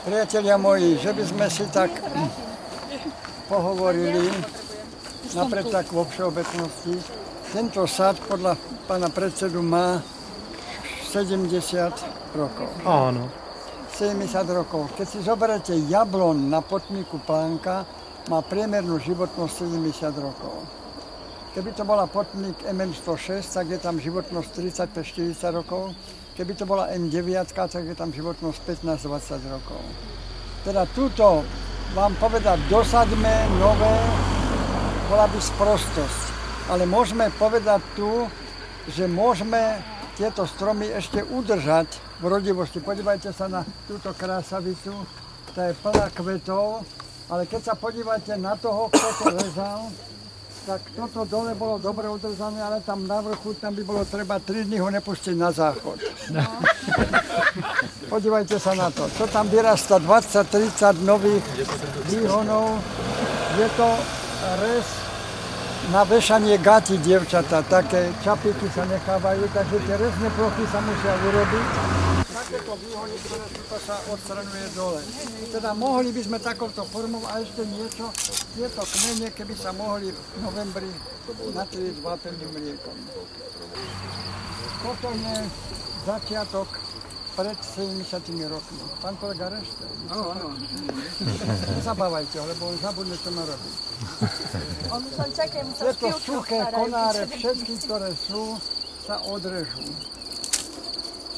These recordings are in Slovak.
Priatelia moji, že by sme si tak pohovorili, napred tak vo všeobecnosti. Tento sad podľa pána predsedu má 70 rokov. Áno. 70 rokov. Keď si zoberete jablon na potníku Plánka, má priemernú životnosť 70 rokov. Keby to bola potník MM106, tak je tam životnosť 35-40 rokov. Keby to bola M9, tak je tam životnosť 15-20 rokov. Teda túto vám povedať, dosaďme nové, bola by sprostosť. Ale môžeme povedať tu, že môžeme tieto stromy ešte udržať v rodivosti. Podívajte sa na túto krásavicu, tá je plná kvetov, ale keď sa podívate na toho, kto to rezal, tak toto dole bolo dobre udržané, ale tam na vrchu, tam by bolo treba 3 dní ho nepustiť na záchod. No. Podívajte sa na to, čo tam vyrastá 20-30 nových výhonov. Je to rez na vešanie gati, dievčatá, také čapíky sa nechávajú, takže tie rezné plochy sa musia urobiť. Takéto výhony, ktoré tuto sa odstraňuje dole. Teda mohli by sme takouto formou a ešte niečo, tieto kmene, keby sa mohli v novembri natriediť vápeným mliekom. Toto je začiatok pred 70 rokmi. Pán kolega Rešte? Áno. Nezabávajte ho, lebo on zabudne, čo má robiť. Tieto suché konáre, všetky, ktoré sú, sa odrežú.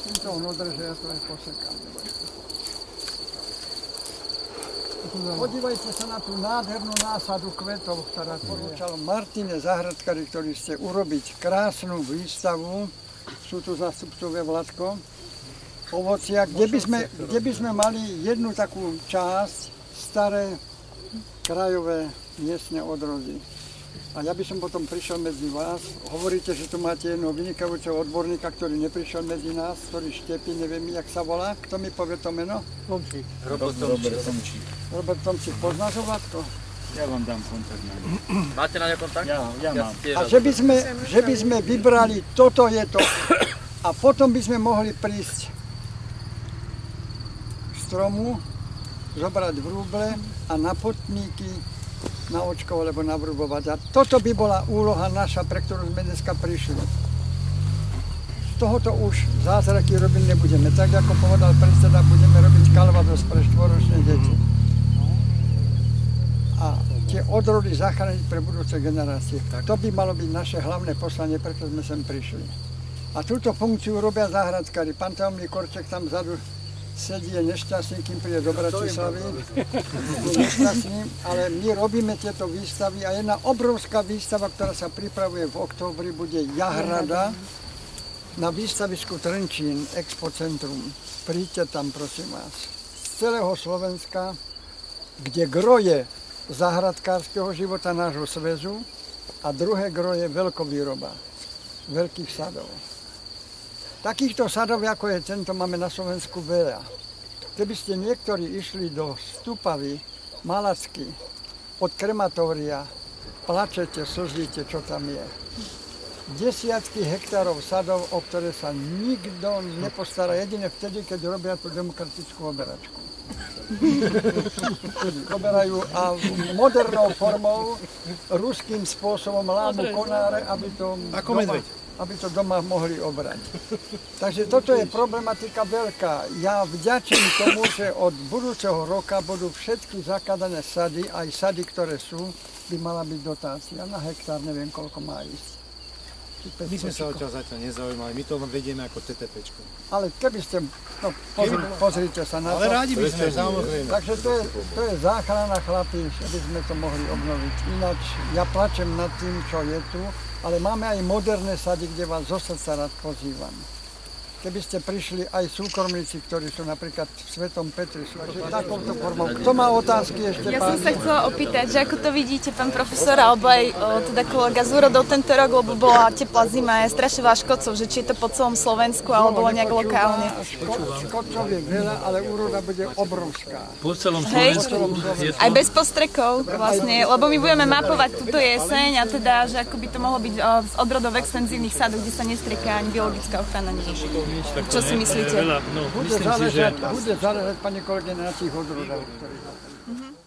Týmto on odreže, ja to aj posekám. Podívajte sa na tú nádhernú násadu kvetov, ktorá porúčal Martine Zahradkári, ktorí ste urobiť krásnu výstavu. Sú tu zástupcové Vladko. Ovocia, kde by sme mali jednu takú časť, staré krajové miestne odrody. A ja by som potom prišiel medzi vás. Hovoríte, že tu máte jedného vynikajúceho odborníka, ktorý neprišiel medzi nás, ktorý štepí, neviem, jak sa volá. Kto mi povie to meno? Tomčík. Robert Tomčík. Poznáš ho, Vladko? Ja vám dám kontakt. Máte na ňa kontakt? Ja mám. A že by sme vybrali, toto je to. A potom by sme mohli prísť stromu, zobrať vrúble a na potníky naočkovať alebo navrubovať. A toto by bola úloha naša, pre ktorú sme dneska prišli. Z tohoto už zázraky robiť nebudeme. Tak ako povedal predseda, budeme robiť kalvados pre 4-ročné deti. A tie odrody zachrániť pre budúce generácie. To by malo byť naše hlavné poslanie, preto sme sem prišli. A túto funkciu robia záhradkári. Pán tajomník Korček tam vzadu sedí, je nešťastný, kým príde do Bratislavy. Je nešťastný, ale my robíme tieto výstavy a jedna obrovská výstava, ktorá sa pripravuje v októbri, bude Jahrada na výstavisku Trenčín, Expocentrum. Príďte tam, prosím vás. Z celého Slovenska, kde gro je záhradkárskeho života nášho svezu a druhé gro je veľkovýroba veľkých sadov. Takýchto sadov, ako je tento, máme na Slovensku veľa. Keby ste niektorí išli do Stupavy, Malacky, od krematória, plačete, slzíte, čo tam je. Desiatky hektárov sadov, o ktoré sa nikto nepostará, jedine vtedy, keď robia tú demokratickú oberačku. Oberajú a modernou formou, ruským spôsobom lámu konáre, aby to doma mohli obrať. Takže toto je problematika veľká. Ja vďačím tomu, že od budúceho roka budú všetky zakladané sady, aj sady, ktoré sú, by mala byť dotácia. Na hektár neviem, koľko má ísť. My sme sa odtiaľ zatiaľ nezaujímali, my to vedieme ako TTPčko. Ale keby ste, pozrite sa na to. Ale rádi by sme, samozrejme. Takže to je záchrana, chlapi, že by sme to mohli obnoviť. Ináč ja plačem nad tým, čo je tu, ale máme aj moderné sady, kde vás zo srdca rád pozývam. Keby ste prišli aj súkromníci, ktorí sú napríklad v Svetom Petri, sú takouto formou. Kto má otázky ešte, Ja som sa chcela opýtať, že ako to vidíte, pán profesor, alebo aj teda kolega z úrodov tento rok, lebo bola teplá zima, je strašne veľa škodcov, že či je to po celom Slovensku, alebo nejak lokálne. Škodcov je veľa, ale úroda bude obrovská. Po celom Slovensku? Aj bez postrekov vlastne, lebo my budeme mapovať túto jeseň a teda, že ako by to mohlo byť z odrodov extenzívnych sadov, kde sa nestreká ani biologická ochrana. Čo si myslíte? Bude záležať, pani kolegyne, na tých odrodoch, ktorých